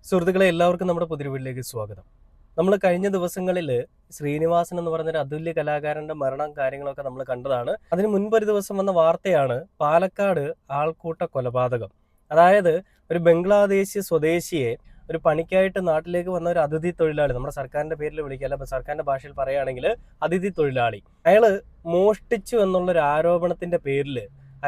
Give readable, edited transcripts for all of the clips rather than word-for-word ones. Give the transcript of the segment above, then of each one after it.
സുഹൃത്തുക്കളെ എല്ലാവർക്കും നമ്മുടെ പുതിയ വീട്ടിലേക്ക് സ്വാഗതം. നമ്മൾ കഴിഞ്ഞ ദിവസങ്ങളിൽ ശ്രീനിവാസൻ എന്ന് പറഞ്ഞൊരു അതുല്യ കലാകാരന്റെ മരണം കാര്യങ്ങളൊക്കെ നമ്മൾ കണ്ടതാണ്. അതിന് മുൻപൊരു ദിവസം വന്ന വാർത്തയാണ് പാലക്കാട് ആൾക്കൂട്ട കൊലപാതകം. അതായത് ഒരു ബംഗ്ലാദേശ് സ്വദേശിയെ ഒരു പണിക്കായിട്ട് നാട്ടിലേക്ക് വന്ന ഒരു അതിഥി തൊഴിലാളി, നമ്മുടെ സർക്കാരിന്റെ പേരിൽ വിളിക്കാല്ല, അപ്പൊ സർക്കാരിന്റെ ഭാഷയിൽ പറയുകയാണെങ്കിൽ അതിഥി തൊഴിലാളി, അയാള് മോഷ്ടിച്ചു എന്നുള്ളൊരു ആരോപണത്തിന്റെ പേരിൽ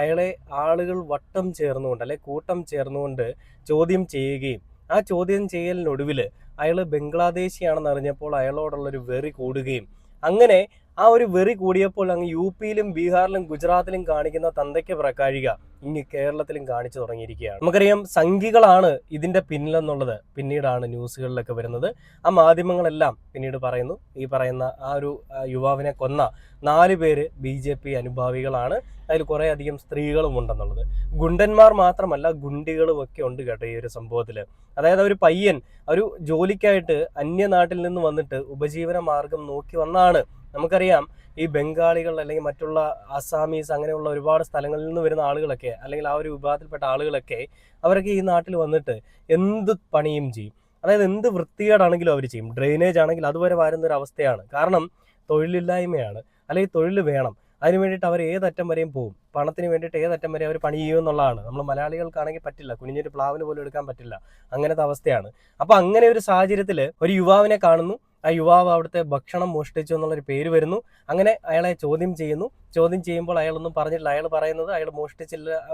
അയാളെ ആളുകൾ വട്ടം ചേർന്നുകൊണ്ട് അല്ലെ കൂട്ടം ചേർന്നുകൊണ്ട് ചോദ്യം ചെയ്യുകയും ആ ചോദ്യം ചെയ്യലിനൊടുവിൽ അയാൾ ബംഗ്ലാദേശിയാണെന്ന് അറിഞ്ഞപ്പോൾ അയാളോടുള്ളൊരു വെറി കൂടുകയും അങ്ങനെ ആ ഒരു വെറി കൂടിയപ്പോൾ അങ്ങ് യു പിയിലും ബീഹാറിലും ഗുജറാത്തിലും കാണിക്കുന്ന തന്തയ്ക്ക് പ്രകാരിക ഇങ്ങ് കേരളത്തിലും കാണിച്ചു തുടങ്ങിയിരിക്കുകയാണ്. നമുക്കറിയാം സംഘികളാണ് ഇതിന്റെ പിന്നിലെന്നുള്ളത് പിന്നീടാണ് ന്യൂസുകളിലൊക്കെ വരുന്നത്. ആ മാധ്യമങ്ങളെല്ലാം പിന്നീട് പറയുന്നു ഈ പറയുന്ന ആ ഒരു യുവാവിനെ കൊന്ന 4 പേര് BJP അനുഭാവികളാണ്. അതിൽ കുറേ അധികം സ്ത്രീകളും ഉണ്ടെന്നുള്ളത്. ഗുണ്ടന്മാർ മാത്രമല്ല ഗുണ്ടികളും ഒക്കെ ഉണ്ട് കേട്ടോ ഈ ഒരു സംഭവത്തിൽ. അതായത് ഒരു പയ്യൻ ഒരു ജോലിക്കായിട്ട് അന്യനാട്ടിൽ നിന്ന് വന്നിട്ട് ഉപജീവന മാർഗം നോക്കി വന്നാണ്. നമുക്കറിയാം ഈ ബംഗാളികൾ അല്ലെങ്കിൽ മറ്റുള്ള അസാമീസ് അങ്ങനെയുള്ള ഒരുപാട് സ്ഥലങ്ങളിൽ നിന്ന് വരുന്ന ആളുകളൊക്കെ അല്ലെങ്കിൽ ആ ഒരു വിഭാഗത്തിൽപ്പെട്ട ആളുകളൊക്കെ അവരൊക്കെ ഈ നാട്ടിൽ വന്നിട്ട് എന്ത് പണിയും ചെയ്യും. അതായത് എന്ത് വൃത്തികേടാണെങ്കിലും അവർ ചെയ്യും. ഡ്രെയിനേജ് ആണെങ്കിൽ അതുവരെ വരുന്ന ഒരു അവസ്ഥയാണ്. കാരണം തൊഴിലില്ലായ്മയാണ്, അല്ലെങ്കിൽ തൊഴിൽ വേണം. അതിന് വേണ്ടിയിട്ട് അവർ ഏതറ്റം വരെയും പോകും. പണത്തിന് വേണ്ടിയിട്ട് ഏതറ്റം വരെ അവർ പണി ചെയ്യും എന്നുള്ളതാണ്. നമ്മൾ മലയാളികൾക്കാണെങ്കിൽ പറ്റില്ല, കുനിഞ്ഞൊരു പ്ലാവിന് പോലും എടുക്കാൻ പറ്റില്ല, അങ്ങനത്തെ അവസ്ഥയാണ്. അപ്പൊ അങ്ങനെ ഒരു സാഹചര്യത്തിൽ ഒരു യുവാവിനെ കാണുന്നു. ആ യുവാവ് അവിടുത്തെ ഭക്ഷണം മോഷ്ടിച്ചു എന്നുള്ളൊരു പേര് വരുന്നു. അങ്ങനെ അയാളെ ചോദ്യം ചെയ്യുന്നു. ചോദ്യം ചെയ്യുമ്പോൾ അയാളൊന്നും പറഞ്ഞിട്ടില്ല. അയാൾ പറയുന്നത് അയാൾ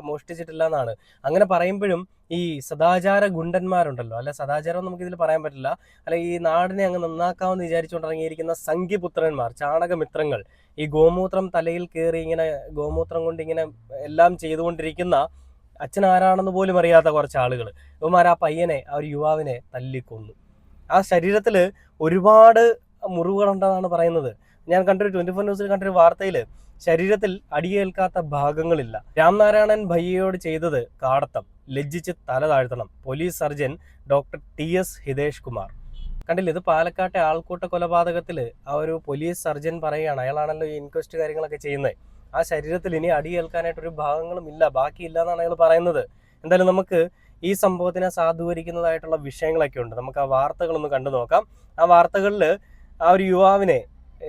മോഷ്ടിച്ചിട്ടില്ല എന്നാണ്. അങ്ങനെ പറയുമ്പോഴും ഈ സദാചാര ഗുണ്ടന്മാരുണ്ടല്ലോ, അല്ലെ സദാചാരം നമുക്ക് ഇതിൽ പറയാൻ പറ്റില്ല, അല്ലെ ഈ നാടിനെ അങ്ങ് നന്നാക്കാമെന്ന് വിചാരിച്ചുകൊണ്ടിറങ്ങിയിരിക്കുന്ന സംഘിപുത്രന്മാർ, ചാണകമിത്രങ്ങൾ, ഈ ഗോമൂത്രം തലയിൽ കയറി ഇങ്ങനെ ഗോമൂത്രം കൊണ്ട് ഇങ്ങനെ എല്ലാം ചെയ്തുകൊണ്ടിരിക്കുന്ന അച്ഛൻ ആരാണെന്ന് പോലും അറിയാത്ത കുറച്ച് ആളുകൾ ഇവന്മാർ ആ പയ്യനെ, ആ ഒരു യുവാവിനെ തല്ലിക്കൊന്നു. ആ ശരീരത്തിൽ ഒരുപാട് മുറിവുകളുണ്ടെന്നാണ് പറയുന്നത്. ഞാൻ കണ്ടൊരു 24 ന്യൂസിൽ കണ്ടൊരു വാർത്തയിൽ ശരീരത്തിൽ അടിയേൽക്കാത്ത ഭാഗങ്ങളില്ല. രാംനാരായണൻ ഭയ്യയോട് ചെയ്തത് കാടത്തം, ലജ്ജിച്ച് തല താഴ്ത്തണം. Police surgeon doctor TS Hitesh Kumar. കണ്ടില്ല, ഇത് പാലക്കാട്ടെ ആൾക്കൂട്ട കൊലപാതകത്തിൽ ആ ഒരു പോലീസ് സർജൻ പറയുകയാണ്, അയാളാണല്ലോ ഈ ഇൻക്വസ്റ്റ് കാര്യങ്ങളൊക്കെ ചെയ്യുന്നത്. ആ ശരീരത്തിൽ ഇനി അടിയേൽക്കാനായിട്ടൊരു ഭാഗങ്ങളും ഇല്ല, ബാക്കിയില്ല എന്നാണ് അയാൾ പറയുന്നത്. എന്തായാലും നമുക്ക് ഈ സംഭവത്തിനെ സാധൂകരിക്കുന്നതായിട്ടുള്ള വിഷയങ്ങളൊക്കെ ഉണ്ട്. നമുക്ക് ആ വാർത്തകളൊന്ന് കണ്ടു നോക്കാം. ആ വാർത്തകളിൽ ആ ഒരു യുവാവിനെ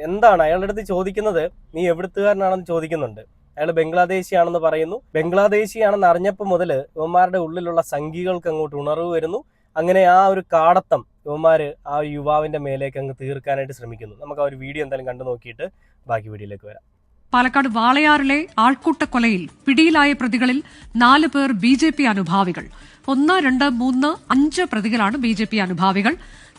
എന്താണ് അയാളുടെ അടുത്ത് ചോദിക്കുന്നത്, നീ എവിടുത്തുകാരനാണെന്ന് ചോദിക്കുന്നുണ്ട്. അയാൾ ബംഗ്ലാദേശിയാണെന്ന് പറയുന്നു. ബംഗ്ലാദേശിയാണെന്ന് അറിഞ്ഞപ്പോൾ മുതൽ ഇവന്മാരുടെ ഉള്ളിലുള്ള സംഘികൾക്ക് അങ്ങോട്ട് ഉണർവ് വരുന്നു. അങ്ങനെ ആ ഒരു കാടത്തം ഇവന്മാര് ആ യുവാവിന്റെ മേലേക്ക് അങ്ങ് തീർക്കാനായിട്ട് ശ്രമിക്കുന്നു. നമുക്ക് ആ ഒരു വീഡിയോ എന്തായാലും കണ്ടു നോക്കിയിട്ട് ബാക്കി വീഡിയോയിലേക്ക് വരാം. പാലക്കാട് വാളയാറിലെ ആൾക്കൂട്ടക്കൊലയിൽ പിടിയിലായ പ്രതികളിൽ 4 പേർ BJP അനുഭാവികൾ. 1, 2, 3, 5 പ്രതികളാണ് BJP അനുഭാവികൾ.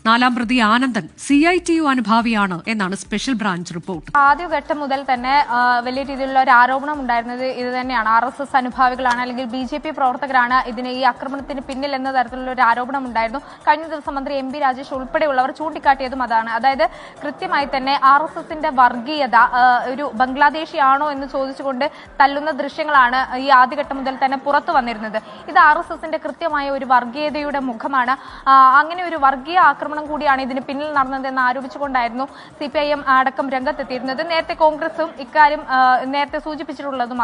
4ാം പ്രതി ആനന്ദൻ CITU അനുഭാവിയാണ് എന്നാണ് സ്പെഷ്യൽ ബ്രാഞ്ച് റിപ്പോർട്ട്. ആദ്യഘട്ടം മുതൽ തന്നെ വലിയ രീതിയിലുള്ള ഒരു ആരോപണം ഉണ്ടായിരുന്നത് ഇത് തന്നെയാണ്. RSS അനുഭാവികളാണ് അല്ലെങ്കിൽ BJP പ്രവർത്തകരാണ് ഇതിന് ഈ ആക്രമണത്തിന് പിന്നിൽ എന്ന തരത്തിലുള്ള ഒരു ആരോപണം ഉണ്ടായിരുന്നു. കഴിഞ്ഞ ദിവസം മന്ത്രി MP രാജേഷ് ഉൾപ്പെടെയുള്ളവർ ചൂണ്ടിക്കാട്ടിയതും അതാണ്. അതായത് കൃത്യമായി തന്നെ RSSന്റെ വർഗീയത ഒരു ബംഗ്ലാദേശിയാണോ എന്ന് ചോദിച്ചുകൊണ്ട് തല്ലുന്ന ദൃശ്യങ്ങളാണ് ഈ ആദ്യഘട്ടം മുതൽ തന്നെ പുറത്തു വന്നിരുന്നത്. ഇത് RSSന്റെ കൃത്യമായ ഒരു വർഗീയതയുടെ മുഖമാണ്. അങ്ങനെ ഒരു വർഗീയ ആക്രമണം കൂടിയാണ് ഇതിന് പിന്നിൽ നടന്നതെന്ന് ആരോപിച്ചുകൊണ്ടായിരുന്നു CPIM അടക്കം രംഗത്തെത്തിയിരുന്നത്. നേരത്തെ കോൺഗ്രസും ഇക്കാര്യം നേരത്തെ സൂചിപ്പിച്ചിട്ടുള്ളതും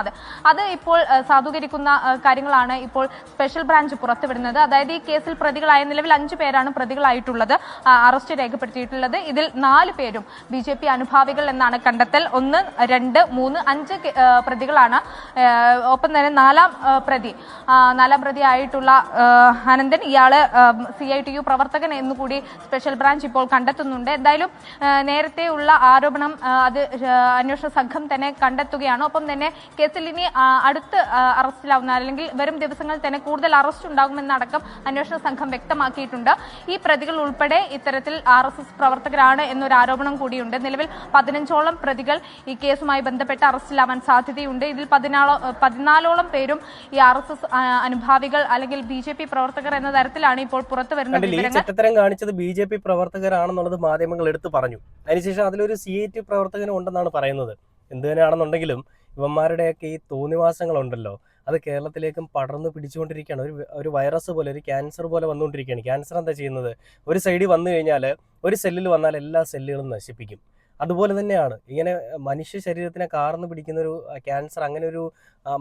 അത് ഇപ്പോൾ സാധൂകരിക്കുന്ന കാര്യങ്ങളാണ് ഇപ്പോൾ സ്പെഷ്യൽ ബ്രാഞ്ച് പുറത്തുവിടുന്നത്. അതായത് ഈ കേസിൽ പ്രതികളായ നിലവിൽ 5 പേരാണ് പ്രതികളായിട്ടുള്ളത്, അറസ്റ്റ് രേഖപ്പെടുത്തിയിട്ടുള്ളത്. ഇതിൽ 4 പേരും BJP അനുഭാവികൾ എന്നാണ് കണ്ടെത്തൽ. 1, 2, 3, 5 പ്രതികളാണ്. ഒപ്പം തന്നെ 4ാം പ്രതി ആയിട്ടുള്ള ആനന്ദൻ, ഇയാള് CITU പ്രവർത്തകൻ എന്നുകൂടി സ്പെഷ്യൽ ബ്രാഞ്ച് ഇപ്പോൾ കണ്ടെത്തുന്നുണ്ട്. എന്തായാലും നേരത്തെയുള്ള ആരോപണം അത് അന്വേഷണ സംഘം തന്നെ കണ്ടെത്തുകയാണ്. ഒപ്പം തന്നെ കേസിൽ ഇനി അടുത്ത് അറസ്റ്റിലാവുന്ന അല്ലെങ്കിൽ വരും ദിവസങ്ങളിൽ തന്നെ കൂടുതൽ അറസ്റ്റ് ഉണ്ടാകുമെന്നടക്കം അന്വേഷണ സംഘം വ്യക്തമാക്കിയിട്ടുണ്ട്. ഈ പ്രതികൾ ഉൾപ്പെടെ ഇത്തരത്തിൽ RSS പ്രവർത്തകരാണ് എന്നൊരു ആരോപണം കൂടിയുണ്ട്. നിലവിൽ 15ഓളം പ്രതികൾ ഈ കേസുമായി ബന്ധപ്പെട്ട് അറസ്റ്റിലാവാൻ സാധ്യതയുണ്ട്. ഇതിൽ 14ഓളം പേരും ഈ RSS അനുഭാവികൾ അല്ലെങ്കിൽ BJP പ്രവർത്തകർ എന്ന തരത്തിലാണ് ഇപ്പോൾ പുറത്തു വരുന്നത്. BJP പ്രവർത്തകരാണെന്നുള്ളത് മാധ്യമങ്ങൾ എടുത്തു പറഞ്ഞു. അതിനുശേഷം അതിലൊരു CITU പ്രവർത്തകനും ഉണ്ടെന്നാണ് പറയുന്നത്. എന്ത് തന്നെയാണെന്നുണ്ടെങ്കിലും ഇവന്മാരുടെയൊക്കെ ഈ തോന്നിവാസങ്ങളുണ്ടല്ലോ, അത് കേരളത്തിലേക്കും പടർന്നു പിടിച്ചുകൊണ്ടിരിക്കുകയാണ്. ഒരു വൈറസ് പോലെ, ഒരു ക്യാൻസർ പോലെ വന്നുകൊണ്ടിരിക്കുകയാണ്. ക്യാൻസർ എന്താ ചെയ്യുന്നത്, ഒരു സൈഡിൽ വന്നു കഴിഞ്ഞാൽ ഒരു സെല്ലിൽ വന്നാൽ എല്ലാ സെല്ലുകളും നശിപ്പിക്കും. അതുപോലെ തന്നെയാണ് ഇങ്ങനെ മനുഷ്യ ശരീരത്തിനെ കാർന്നു പിടിക്കുന്ന ഒരു ക്യാൻസർ, അങ്ങനെ ഒരു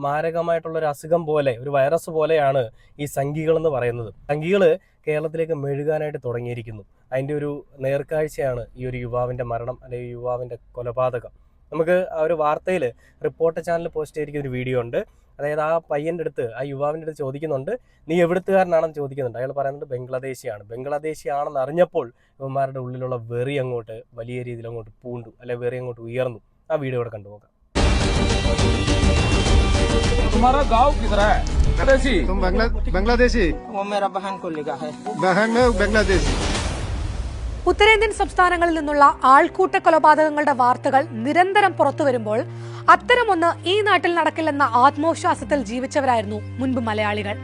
മാരകമായിട്ടുള്ള ഒരു അസുഖം പോലെ, ഒരു വൈറസ് പോലെയാണ് ഈ സംഘികൾ എന്ന് പറയുന്നത്. സംഘികൾ കേരളത്തിലേക്ക് മെഴുകാനായിട്ട് തുടങ്ങിയിരിക്കുന്നു. അതിൻ്റെ ഒരു നേർക്കാഴ്ചയാണ് ഈ ഒരു യുവാവിൻ്റെ മരണം അല്ലെങ്കിൽ യുവാവിൻ്റെ കൊലപാതകം. നമുക്ക് ആ ഒരു വാർത്തയിൽ റിപ്പോർട്ടർ ചാനൽ പോസ്റ്റ് ചെയ്തിരിക്കുന്ന ഒരു വീഡിയോ ഉണ്ട്. അതായത് ആ പയ്യൻ്റെ അടുത്ത്, ആ യുവാവിൻ്റെ അടുത്ത് ചോദിക്കുന്നുണ്ട്, നീ എവിടുത്തുകാരനാണെന്ന് ചോദിക്കുന്നുണ്ട്. അയാൾ പറയുന്നത് ബംഗ്ലാദേശിയാണ്. ബംഗ്ലാദേശിയാണെന്ന് അറിഞ്ഞപ്പോൾ ഇവന്മാരുടെ ഉള്ളിലുള്ള വെറി അങ്ങോട്ട് വലിയ രീതിയിൽ അങ്ങോട്ട് പൂണ്ടു, അല്ലെ വെറി അങ്ങോട്ട് ഉയർന്നു. ആ വീഡിയോ ഇവിടെ കണ്ടുപോകാം. तुम्हारा गांव किधर है? बांग्लादेशी। तुम बांग्लादेशी? वो मेरा बहन को लिखा है। बहन में बांग्लादेशी। ഉത്തരേന്ത്യൻ സംസ്ഥാനങ്ങളിൽ നിന്നുള്ള ആൾക്കൂട്ട കൊലപാതകങ്ങളുടെ വാർത്തകൾ നിരന്തരം പുറത്തു വരുമ്പോൾ അത്തരമൊന്ന് ഈ നാട്ടിൽ നടക്കില്ലെന്ന ആത്മവിശ്വാസത്തിൽ ജീവിച്ചവരായിരുന്നു മുൻപ് മലയാളികൾ.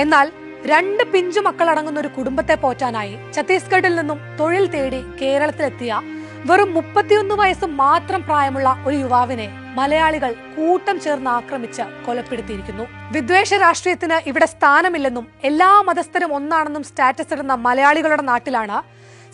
എന്നാൽ 2 പിഞ്ചു മക്കളടങ്ങുന്ന ഒരു കുടുംബത്തെ പോറ്റാനായി ഛത്തീസ്ഗഡിൽ നിന്നും തൊഴിൽ തേടി കേരളത്തിലെത്തിയ വെറും 31 വയസ്സ് മാത്രം പ്രായമുള്ള ഒരു യുവാവിനെ മലയാളികൾ കൂട്ടം ചേർന്ന് ആക്രമിച്ച് കൊലപ്പെടുത്തിയിരിക്കുന്നു. വിദ്വേഷ രാഷ്ട്രീയത്തിന് ഇവിടെ സ്ഥാനമില്ലെന്നും എല്ലാ മതസ്ഥരും ഒന്നാണെന്നും സ്റ്റാറ്റസ് ഇടുന്ന മലയാളികളുടെ നാട്ടിലാണ്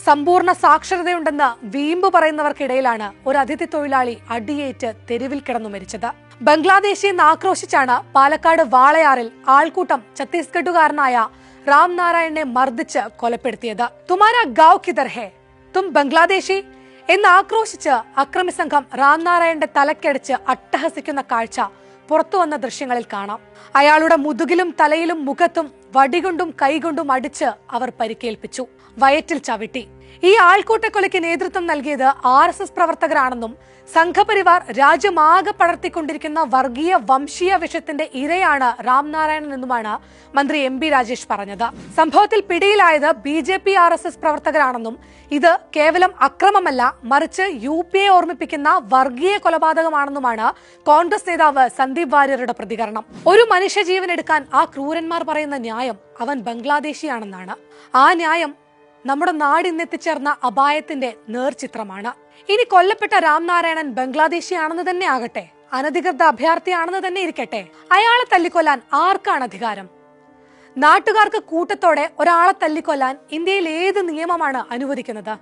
സമ്പൂർണ്ണ സാക്ഷരതയുണ്ടെന്ന് വീമ്പ് പറയുന്നവർക്കിടയിലാണ് ഒരു അതിഥി തൊഴിലാളി അടിയേറ്റ് തെരുവിൽ കിടന്നു മരിച്ചത്. ബംഗ്ലാദേശിയെന്ന് ആക്രോശിച്ചാണ് പാലക്കാട് വാളയാറിൽ ആൾക്കൂട്ടം ഛത്തീസ്ഗഡുകാരനായ രാം നാരായണനെ മർദ്ദിച്ച് കൊലപ്പെടുത്തിയത്. തുമാരാ ഗാവ് കിധർ ഹേ, തും ബംഗ്ലാദേശി എന്ന് ആക്രോശിച്ച് അക്രമി സംഘം രാം നാരായണന്റെ തലക്കടിച്ച് അട്ടഹസിക്കുന്ന കാഴ്ച പുറത്തുവന്ന ദൃശ്യങ്ങളിൽ കാണാം. അയാളുടെ മുതുകിലും തലയിലും മുഖത്തും വടികൊണ്ടും കൈകൊണ്ടും അടിച്ച് അവർ പരിക്കേൽപ്പിച്ചു, വയറ്റിൽ ചവിട്ടി. ഈ ആൾക്കൂട്ടക്കൊലയ്ക്ക് നേതൃത്വം നൽകിയത് RSS പ്രവർത്തകരാണെന്നും സംഘപരിവാർ രാജ്യമാകെ പടർത്തിക്കൊണ്ടിരിക്കുന്ന വർഗീയ വംശീയ വിഷത്തിന്റെ ഇരയാണ് രാംനാരായണൻ എന്നുമാണ് മന്ത്രി MB രാജേഷ് പറഞ്ഞത്. സംഭവത്തിൽ പിടിയിലായത് BJP RSS പ്രവർത്തകരാണെന്നും ഇത് കേവലം അക്രമമല്ല, മറിച്ച് UP ഓർമ്മിപ്പിക്കുന്ന വർഗീയ കൊലപാതകമാണെന്നുമാണ് കോൺഗ്രസ് നേതാവ് സന്ദീപ് വാര്യരുടെ പ്രതികരണം. ഒരു മനുഷ്യജീവൻ എടുക്കാൻ ആ ക്രൂരന്മാർ പറയുന്ന ന്യായം അവൻ ബംഗ്ലാദേശിയാണെന്നാണ്. ആ ന്യായം നമ്മുടെ നാടിന്നെത്തിച്ചേർന്ന അപായത്തിന്റെ നേർചിത്രമാണ്. ഇനി കൊല്ലപ്പെട്ട രാംനാരായണൻ ബംഗ്ലാദേശിയാണെന്ന് തന്നെ ആകട്ടെ, അനധികൃത അഭയാർത്ഥിയാണെന്ന് തന്നെ ഇരിക്കട്ടെ, അയാളെ തല്ലിക്കൊല്ലാൻ ആർക്കാണ് അധികാരം? നാട്ടുകാർക്ക് കൂട്ടത്തോടെ ഒരാളെ തല്ലിക്കൊല്ലാൻ ഇന്ത്യയിൽ ഏത് നിയമമാണ് അനുവദിക്കുന്നത്?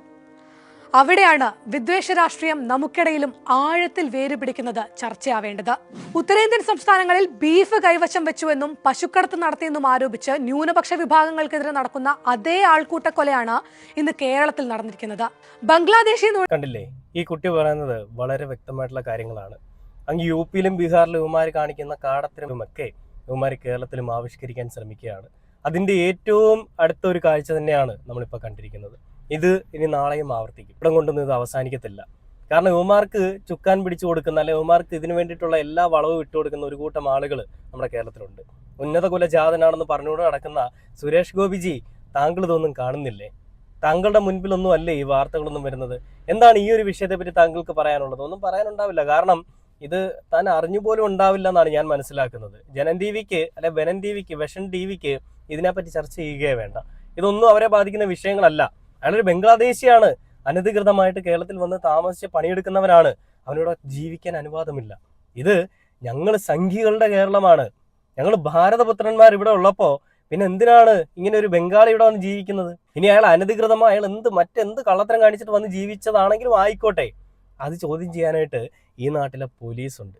അവിടെയാണ് വിദ്വേഷ രാഷ്ട്രീയം നമുക്കിടയിലും ആഴത്തിൽ വേരുപിടിക്കുന്നത് ചർച്ചയാവേണ്ടത്. ഉത്തരേന്ത്യൻ സംസ്ഥാനങ്ങളിൽ ബീഫ് കൈവശം വെച്ചുവെന്നും പശുക്കടത്ത് നടത്തിയെന്നും ആരോപിച്ച് ന്യൂനപക്ഷ വിഭാഗങ്ങൾക്കെതിരെ നടക്കുന്ന അതേ ആൾക്കൂട്ടക്കൊലയാണ് ഇന്ന് കേരളത്തിൽ നടന്നിരിക്കുന്നത്. ബംഗ്ലാദേശി കണ്ടില്ലേ, ഈ കുട്ടി പറയുന്നത് വളരെ വ്യക്തമായിട്ടുള്ള കാര്യങ്ങളാണ്. അങ്ങ് UPയിലും ബീഹാറിലും ഇവന്മാർ കാണിക്കുന്ന കാടത്തരമൊക്കെ ഇവന്മാർ കേരളത്തിലും ആവിഷ്കരിക്കാൻ ശ്രമിക്കുകയാണ്. അതിന്റെ ഏറ്റവും അടുത്ത ഒരു കാഴ്ച തന്നെയാണ് നമ്മളിപ്പോൾ കണ്ടിരിക്കുന്നത്. ഇത് ഇനി നാളെയും ആവർത്തിക്കും. ഇവിടെ കൊണ്ടൊന്നും ഇത് അവസാനിക്കത്തില്ല. കാരണം യുവമാർക്ക് ചുക്കാൻ പിടിച്ചു കൊടുക്കുന്ന, അല്ലെ യുവമാർക്ക് ഇതിനു വേണ്ടിയിട്ടുള്ള എല്ലാ വളവും ഇട്ടു കൊടുക്കുന്ന ഒരു കൂട്ടം ആളുകൾ നമ്മുടെ കേരളത്തിലുണ്ട്. ഉന്നത കുലജാതനാണെന്ന് പറഞ്ഞുകൊണ്ട് നടക്കുന്ന സുരേഷ് ഗോപിജി, താങ്കൾ ഇതൊന്നും കാണുന്നില്ലേ? താങ്കളുടെ മുൻപിലൊന്നും അല്ലേ ഈ വാർത്തകളൊന്നും വരുന്നത്? എന്താണ് ഈ ഒരു വിഷയത്തെ പറ്റി താങ്കൾക്ക് പറയാനുള്ളത്? ഒന്നും പറയാനുണ്ടാവില്ല. കാരണം ഇത് താൻ അറിഞ്ഞുപോലും ഉണ്ടാവില്ല എന്നാണ് ഞാൻ മനസ്സിലാക്കുന്നത്. ജനൻ TVക്ക് അല്ലെ വെനൻ TVക്ക് വെഷൻ TVക്ക് ഇതിനെപ്പറ്റി ചർച്ച ചെയ്യുകയേ വേണ്ട. ഇതൊന്നും അവരെ ബാധിക്കുന്ന വിഷയങ്ങളല്ല. അയാളൊരു ബംഗ്ലാദേശിയാണ്, അനധികൃതമായിട്ട് കേരളത്തിൽ വന്ന് താമസിച്ച് പണിയെടുക്കുന്നവരാണ്. അവനോട് ജീവിക്കാൻ അനുവാദമില്ല. ഇത് ഞങ്ങൾ സംഘികളുടെ കേരളമാണ്, ഞങ്ങൾ ഭാരതപുത്രന്മാർ ഇവിടെ ഉള്ളപ്പോൾ പിന്നെ എന്തിനാണ് ഇങ്ങനെ ഒരു ബംഗാളി ഇവിടെ വന്ന് ജീവിക്കുന്നത്? ഇനി അയാൾ അനധികൃതമായി അയാൾ മറ്റെന്ത് കള്ളത്തരം കാണിച്ചിട്ട് വന്ന് ജീവിച്ചതാണെങ്കിലും ആയിക്കോട്ടെ, അത് ചോദ്യം ചെയ്യാനായിട്ട് ഈ നാട്ടിലെ പോലീസുണ്ട്.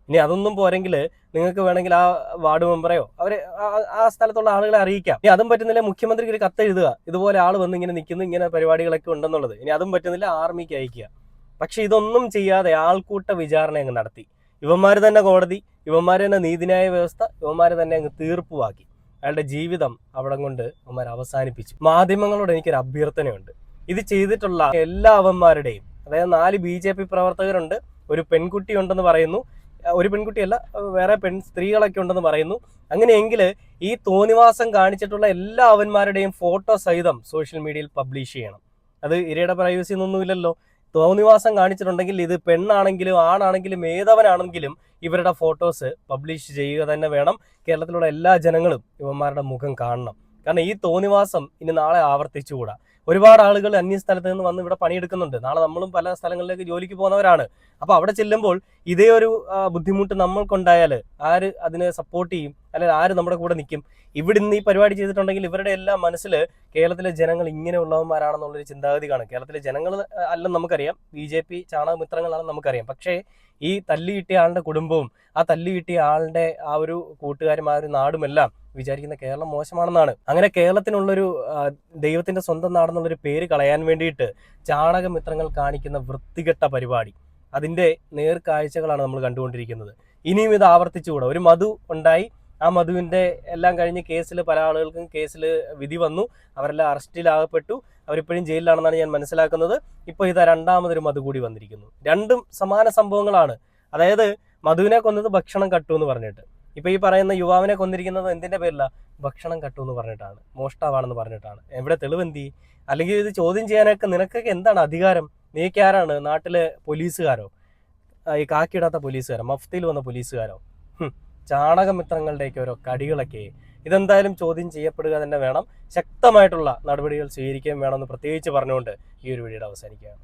ഇനി അതൊന്നും പോരെങ്കിൽ നിങ്ങൾക്ക് വേണമെങ്കിൽ ആ വാർഡ് മെമ്പറെയോ അവരെ ആ സ്ഥലത്തുള്ള ആളുകളെ അറിയിക്കാം. ഇനി അതും പറ്റുന്നില്ല, മുഖ്യമന്ത്രിക്ക് ഒരു കത്ത് എഴുതുക, ഇതുപോലെ ആൾ വന്ന് ഇങ്ങനെ നിൽക്കുന്നു, ഇങ്ങനെ പരിപാടികളൊക്കെ ഉണ്ടെന്നുള്ളത്. ഇനി അതും പറ്റുന്നില്ല, ആർമിക്ക് അയക്കുക. പക്ഷെ ഇതൊന്നും ചെയ്യാതെ ആൾക്കൂട്ട വിചാരണ അങ്ങ് നടത്തി. ഇവന്മാർ തന്നെ കോടതി, ഇവന്മാർ തന്നെ നീതിന്യായ വ്യവസ്ഥ, ഇവന്മാർ തന്നെ അങ്ങ് തീർപ്പുവാക്കി. അയാളുടെ ജീവിതം അവിടെ കൊണ്ട് ഇവന്മാർ അവസാനിപ്പിച്ചു. മാധ്യമങ്ങളോട് എനിക്കൊരു അഭ്യർത്ഥനയുണ്ട്. ഇത് ചെയ്തിട്ടുള്ള എല്ലാ അവന്മാരുടെയും, അതായത് 4 BJP പ്രവർത്തകരുണ്ട്, ഒരു പെൺകുട്ടി ഉണ്ടെന്ന് പറയുന്നു, ഒരു പെൺകുട്ടിയല്ല വേറെ സ്ത്രീകളൊക്കെ ഉണ്ടെന്ന് പറയുന്നു. അങ്ങനെയെങ്കിൽ ഈ തോന്നിവാസം കാണിച്ചിട്ടുള്ള എല്ലാ അവന്മാരുടെയും ഫോട്ടോ സഹിതം സോഷ്യൽ മീഡിയയിൽ പബ്ലിഷ് ചെയ്യണം. അത് ഇരയുടെ പ്രൈവസി ഒന്നുമില്ലല്ലോ. തോന്നിവാസം കാണിച്ചിട്ടുണ്ടെങ്കിൽ ഇത് പെണ്ണാണെങ്കിലും ആണാണെങ്കിലും ഏതവനാണെങ്കിലും ഇവരുടെ ഫോട്ടോസ് പബ്ലിഷ് ചെയ്യുക തന്നെ വേണം. കേരളത്തിലുള്ള എല്ലാ ജനങ്ങളും ഇവന്മാരുടെ മുഖം കാണണം. കാരണം ഈ തോന്നിവാസം ഇനി നാളെ ആവർത്തിച്ചുകൂടാ. ഒരുപാട് ആളുകൾ അന്യസ്ഥലത്ത് നിന്ന് വന്ന് ഇവിടെ പണിയെടുക്കുന്നുണ്ട്. നാളെ നമ്മളും പല സ്ഥലങ്ങളിലേക്ക് ജോലിക്ക് പോകുന്നവരാണ്. അപ്പോൾ അവിടെ ചെല്ലുമ്പോൾ ഇതേ ഒരു ബുദ്ധിമുട്ട് നമ്മൾക്കുണ്ടായാൽ ആര് അതിനെ സപ്പോർട്ട് ചെയ്യും? അല്ലെങ്കിൽ ആര് നമ്മുടെ കൂടെ നിൽക്കും? ഇവിടെ നിന്ന് ഈ പരിപാടി ചെയ്തിട്ടുണ്ടെങ്കിൽ ഇവരുടെ എല്ലാം മനസ്സിൽ കേരളത്തിലെ ജനങ്ങൾ ഇങ്ങനെയുള്ളവന്മാരാണെന്നുള്ളൊരു ചിന്താഗതി കാണും. കേരളത്തിലെ ജനങ്ങൾ അല്ലെന്ന് നമുക്കറിയാം, BJP ചാണകമിത്രങ്ങളാണെന്ന് നമുക്കറിയാം. പക്ഷേ ഈ തല്ലി കിട്ടിയ ആളുടെ കുടുംബവും ആ തല്ലി കിട്ടിയ ആളുടെ ആ ഒരു കൂട്ടുകാരും ആ ഒരു നാടുമെല്ലാം വിചാരിക്കുന്ന കേരളം മോശമാണെന്നാണ്. അങ്ങനെ കേരളത്തിനുള്ളൊരു ദൈവത്തിന്റെ സ്വന്തം നാടെന്നുള്ളൊരു പേര് കളയാൻ വേണ്ടിയിട്ട് ചാണകമിത്രങ്ങൾ കാണിക്കുന്ന വൃത്തികെട്ട പരിപാടി, അതിന്റെ നേർക്കാഴ്ചകളാണ് നമ്മൾ കണ്ടുകൊണ്ടിരിക്കുന്നത്. ഇനിയും ഇത് ആവർത്തിച്ചുകൂടാ. ഒരു മധു ഉണ്ടായി, ആ മധുവിന്റെ എല്ലാം കഴിഞ്ഞ് കേസിൽ പല ആളുകൾക്കും കേസിൽ വിധി വന്നു, അവരെല്ലാം അറസ്റ്റിലാകപ്പെട്ടു, അവരിപ്പോഴും ജയിലിലാണെന്നാണ് ഞാൻ മനസ്സിലാക്കുന്നത്. ഇപ്പോൾ ഇതാ രണ്ടാമതൊരു മധു കൂടി വന്നിരിക്കുന്നു. രണ്ടും സമാന സംഭവങ്ങളാണ്. അതായത് മധുവിനെ കൊന്നത് ഭക്ഷണം കട്ടു എന്ന് പറഞ്ഞിട്ട്, ഇപ്പൊ ഈ പറയുന്ന യുവാവിനെ കൊന്നിരിക്കുന്നത് എന്തിന്റെ പേരില? ഭക്ഷണം കട്ടു എന്ന് പറഞ്ഞിട്ടാണ്, മോഷ്ടാവാണെന്ന് പറഞ്ഞിട്ടാണ്. എവിടെ തെളിവെന്തി? അല്ലെങ്കിൽ ഇത് ചോദ്യം ചെയ്യാനൊക്കെ നിനക്കൊക്കെ എന്താണ് അധികാരം? നീക്ക് ആരാണ്? നാട്ടിലെ പോലീസുകാരോ? ഈ കാക്കിയിടാത്ത പോലീസുകാരോ? മഫ്തിയിൽ വന്ന പോലീസുകാരോ? ചാണകമിത്രങ്ങളുടെയൊക്കെ ഓരോ കടികളൊക്കെ. ഇതെന്തായാലും ചോദ്യം ചെയ്യപ്പെടുക തന്നെ വേണം. ശക്തമായിട്ടുള്ള നടപടികൾ സ്വീകരിക്കുകയും വേണമെന്ന് പ്രത്യേകിച്ച് പറഞ്ഞുകൊണ്ട് ഈ ഒരു വീഡിയോ അവസാനിക്കുകയാണ്.